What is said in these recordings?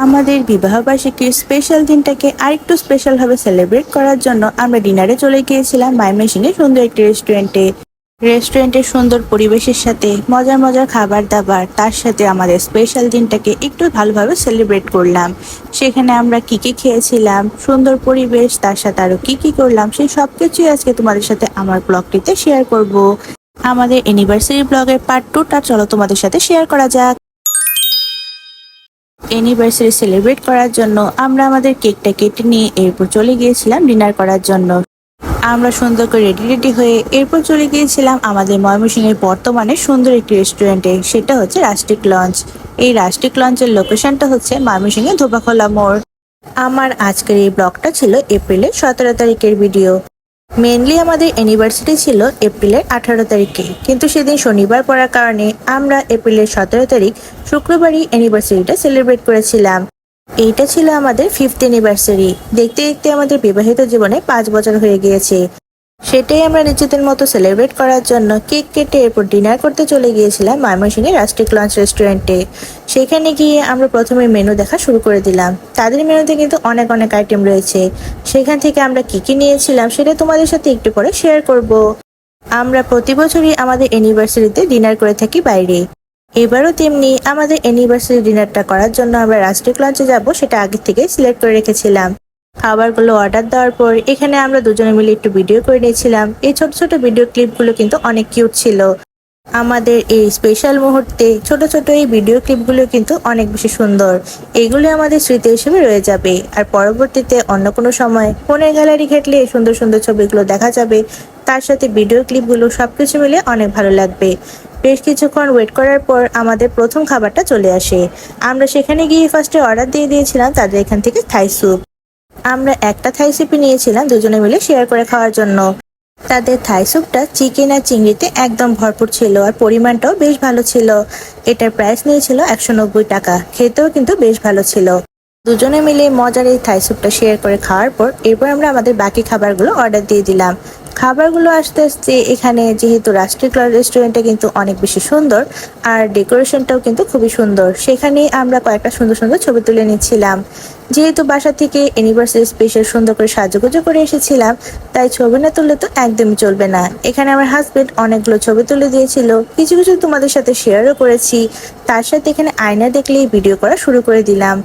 আমাদের বিবাহবার্ষিকীর স্পেশাল দিনটাকে আরেকটু স্পেশাল ভাবে সেলিব্রেট করার জন্য আমরা ডিনারে চলে গিয়েছিলাম ময়মনসিংহে সুন্দর একটি রেস্টুরেন্টে। রেস্টুরেন্টের সুন্দর পরিবেশের সাথে মজার মজার খাবার দাবার, তার সাথে আমাদের স্পেশাল দিনটাকে একটু ভালোভাবে সেলিব্রেট করলাম। সেখানে আমরা কি কি খেয়েছিলাম, সুন্দর পরিবেশ, তার সাথে আরো কি কি করলাম, সেই সবকিছুই আজকে তোমাদের সাথে আমার ব্লগটিতে শেয়ার করব। আমাদের অ্যানিভার্সারি ব্লগের পার্ট 2টা চলো তোমাদের সাথে শেয়ার করা যাক। অ্যানিভার্সারি সেলিব্রেট করার জন্য আমরা আমাদের কেকটা কেটে নিয়ে এরপর চলে গিয়েছিলাম ডিনার করার জন্য। আমরা সুন্দর করে রেডি হয়ে এরপর চলে গিয়েছিলাম আমাদের ময়মনসিংহের বর্তমানে সুন্দর একটি রেস্টুরেন্টে, সেটা হচ্ছে রাস্টিক লঞ্চ। এই রাস্টিক লঞ্চের লোকেশনটা হচ্ছে ময়মনসিংহের ধোবাখোলা মোড়। আমার আজকের এই ব্লগটা ছিল এপ্রিলের 17 তারিখের ভিডিও। মেনলি আমাদের অ্যানিভার্সারি ছিল এপ্রিলের 18 তারিখে, কিন্তু সেদিন শনিবার পড়ার কারণে আমরা এপ্রিলের 17 তারিখ শুক্রবারই অ্যানিভার্সারিটা সেলিব্রেট করেছিলাম। এইটা ছিল আমাদের 5th অ্যানিভার্সারি। দেখতে দেখতে আমাদের বিবাহিত জীবনে 5 বছর হয়ে গিয়েছে। সেটাই আমরা নিজেদের মতো সেলিব্রেট করার জন্য কেক কেটে এরপর ডিনার করতে চলে গিয়েছিলাম ময়মনসিংহের রাস্টিক লঞ্চ রেস্টুরেন্টে। সেখানে গিয়ে আমরা প্রথমে মেনু দেখা শুরু করে দিলাম। তাদের মেনুতে কিন্তু অনেক অনেক আইটেম রয়েছে। সেখান থেকে আমরা কি কি নিয়েছিলাম সেটা তোমাদের সাথে একটু পরে শেয়ার করব। আমরা প্রতি বছরই আমাদের অ্যানিভার্সারিতে ডিনার করে থাকি বাইরে। এবারও তেমনি আমাদের অ্যানিভার্সারি ডিনারটা করার জন্য আমরা রাস্টিক লঞ্চে যাব, সেটা আগে থেকে সিলেক্ট করে রেখেছিলাম। খাবারগুলো অর্ডার দেওয়ার পর এখানে আমরা দুজনে মিলে একটু ভিডিও করে নিয়েছিলাম। এই ছোট ছোট ভিডিও ক্লিপগুলো কিন্তু অনেক কিউট ছিল। আমাদের এই স্পেশাল মুহূর্তে ছোট ছোট এই ভিডিও ক্লিপগুলো কিন্তু অনেক বেশি সুন্দর। এগুলো আমাদের স্মৃতি হিসেবে রয়ে যাবে, আর পরবর্তীতে অন্য কোনো সময় ফোনের গ্যালারি ঘেটলে এই সুন্দর সুন্দর ছবিগুলো দেখা যাবে। তার সাথে ভিডিও ক্লিপগুলো সবকিছু মিলে অনেক ভালো লাগবে। বেশ কিছুক্ষণ ওয়েট করার পর আমাদের প্রথম খাবারটা চলে আসে। আমরা সেখানে গিয়ে ফার্স্টে অর্ডার দিয়ে দিয়েছিলাম তাদের এখান থেকে থাই স্যুপ। আমরা একটা থাই স্যুপই নিয়েছিলাম দুজনে মিলে শেয়ার করে খাওয়ার জন্য। তাদের থাই স্যুপটা চিকেন আর চিংড়িতে একদম ভরপুর ছিল, আর পরিমাণটাও বেশ ভালো ছিল। এটার প্রাইস নিয়েছিল 190 টাকা। খেতেও কিন্তু বেশ ভালো ছিল। দুজনে মিলে মজার এই থাই স্যুপটা শেয়ার করে খাওয়ার পর এরপর আমরা আমাদের বাকি খাবারগুলো অর্ডার দিয়ে দিলাম। খাবারগুলো আস্তে আস্তে এখানে যেহেতু রাষ্ট্রীয় রেস্টুরেন্টটা কিন্তু অনেক বেশি সুন্দর, আর ডেকোরেশনটাও কিন্তু খুবই সুন্দর, সেখানে আমরা কয়েকটা সুন্দর সুন্দর ছবি তুলে নিচ্ছিলাম। যেহেতু বাসা থেকে অ্যানিভার্সারি স্পেশাল সুন্দর করে সাজুগুজু করে এসেছিলাম, তাই ছবি না তুললে তো একদমই চলবে না। এখানে আমার হাজবেন্ড অনেকগুলো ছবি তুলে দিয়েছিল, কিছু কিছু তোমাদের সাথে শেয়ারও করেছি। তার সাথে এখানে আয়না দেখলেই ভিডিও করা শুরু করে দিলাম।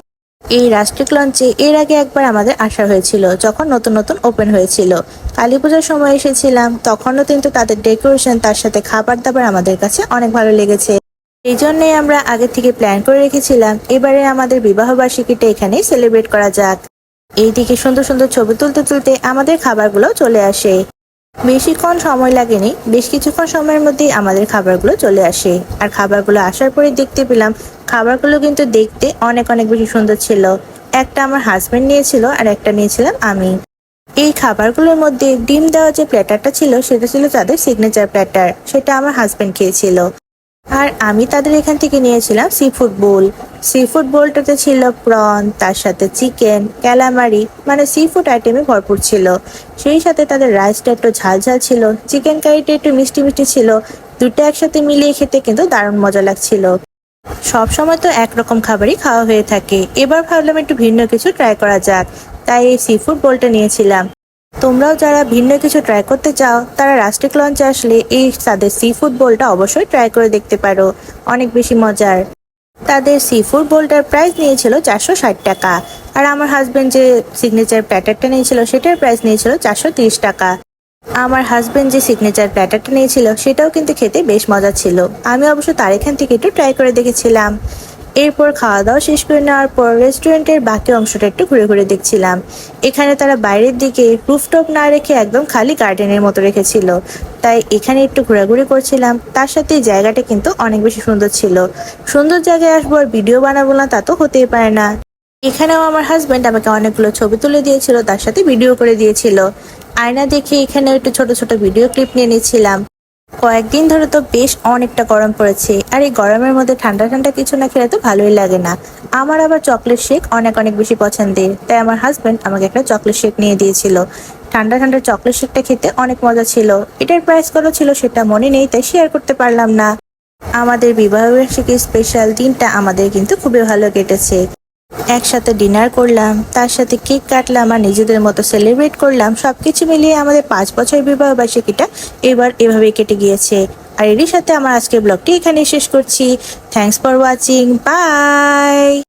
এই রাষ্ট্রিক লঞ্চে এর আগে একবার আমাদের আসা হয়েছিল, যখন নতুন নতুন ওপেন হয়েছিল। কালী পূজার সময় এসেছিলাম, তখনও কিন্তু তাদের ডেকোরেশন তার সাথে খাবার দাবার আমাদের কাছে অনেক ভালো লেগেছে। এই জন্যই আমরা আগে থেকে প্ল্যান করে রেখেছিলাম এবারে আমাদের বিবাহ বার্ষিকীটা এখানেই সেলিব্রেট করা যাক। এইদিকে সুন্দর সুন্দর ছবি তুলতে তুলতে আমাদের খাবারগুলো চলে আসে। বেশিক্ষণ সময় লাগেনি, বেশ কিছুক্ষণ সময়ের মধ্যেই আমাদের খাবারগুলো চলে আসে। আর খাবারগুলো আসার পরে দেখতে পেলাম খাবারগুলো কিন্তু দেখতে অনেক অনেক বেশি সুন্দর ছিল। একটা আমার হাজবেন্ড নিয়েছিল আর একটা নিয়েছিলাম আমি। এই খাবারগুলোর মধ্যে ডিম দেওয়া যে প্ল্যাটারটা ছিল সেটা ছিল তাদের সিগনেচার প্ল্যাটার, সেটা আমার হাজবেন্ড খেয়েছিল। আর আমি তাদের এখান থেকে নিয়েছিলাম সি ফুড বোল। সি ফুড বোলটাতে ছিল প্রন, তার সাথে চিকেন, ক্যালামারি, মানে সি ফুড আইটেমে ভরপুর ছিল। সেই সাথে তাদের রাইসটা একটু ঝাল ঝাল ছিল, চিকেন কারিটা একটু মিষ্টি মিষ্টি ছিল। দুটো একসাথে মিলিয়ে খেতে কিন্তু দারুণ মজা লাগছিল। সব সময় তো একরকম খাবারই খাওয়া হয়ে থাকে, এবার ভাবলাম একটু ভিন্ন কিছু ট্রাই করা যাক, তাই এই সি ফুড বোলটা নিয়েছিলাম। তোমরাও যারা ভিন্ন কিছু ট্রাই করতে চাও তারা রাষ্ট্রিক লঞ্চে আসলে এই তাদের সি ফুড বোলটা অবশ্যই ট্রাই করে দেখতে পারো, অনেক বেশি মজার। তাদের সি ফুড বোলটার প্রাইস নিয়েছিল 460 টাকা, আর আমার হাজবেন্ড যে সিগনেচার প্ল্যাটারটা নিয়েছিল সেটার প্রাইস নিয়েছিল 430 টাকা। আমার হাজবেন্ড যে সিগনেচার প্ল্যাটারটা নিয়েছিল সেটাও কিন্তু খেতে বেশ মজা ছিল। আমি অবশ্য তার এখান থেকে একটু ট্রাই করে দেখেছিলাম। এরপর খাওয়া দাওয়া শেষ করে নেওয়ার পর রেস্টুরেন্টের বাকি অংশটা একটু ঘুরে ঘুরে দেখছিলাম। এখানে তারা বাইরের দিকে রুফটপ না রেখে একদম খালি গার্ডেনের মতো রেখেছিল, তাই এখানে একটু ঘোরাঘুরি করছিলাম। তার সাথে জায়গাটা কিন্তু অনেক বেশি সুন্দর ছিল। সুন্দর জায়গায় আসবো আর ভিডিও বানাবো না তা তো হতেই পারে না। এখানেও আমার হাজবেন্ড আমাকে অনেকগুলো ছবি তুলে দিয়েছিল, তার সাথে ভিডিও করে দিয়েছিল। আয়না দেখে এখানে একটু ছোট ছোট ভিডিও ক্লিপ নিয়ে নিচ্ছিলাম। কয়েকদিন ধরে তো বেশ অনেকটা গরম পড়েছে, আর এই গরমের মধ্যে ঠান্ডা ঠান্ডা কিছু না খেলে তো ভালোই লাগে না। আমার আবার চকলেট শেক অনেক অনেক বেশি পছন্দের, তাই আমার হাজবেন্ড আমাকে একটা চকলেট শেক নিয়ে দিয়েছিল। ঠান্ডা ঠান্ডা চকলেট শেকটা খেতে অনেক মজা ছিল। এটার প্রাইস কত ছিল সেটা মনে নেই, তাই শেয়ার করতে পারলাম না। আমাদের বিবাহ বার্ষিকীর স্পেশাল দিনটা আমাদের কিন্তু খুবই ভালো কেটেছে। একসাথে ডিনার করলাম, তার সাথে কেক কাটলাম আর নিজেদের মতো সেলিব্রেট করলাম। সবকিছু মিলিয়ে আমাদের 5 বছর বিবাহ বার্ষিকীটা এবার এভাবেই কেটে গিয়েছে। আর এরই সাথে আমার আজকের ব্লগটি এখানে শেষ করছি। Thanks for watching, by.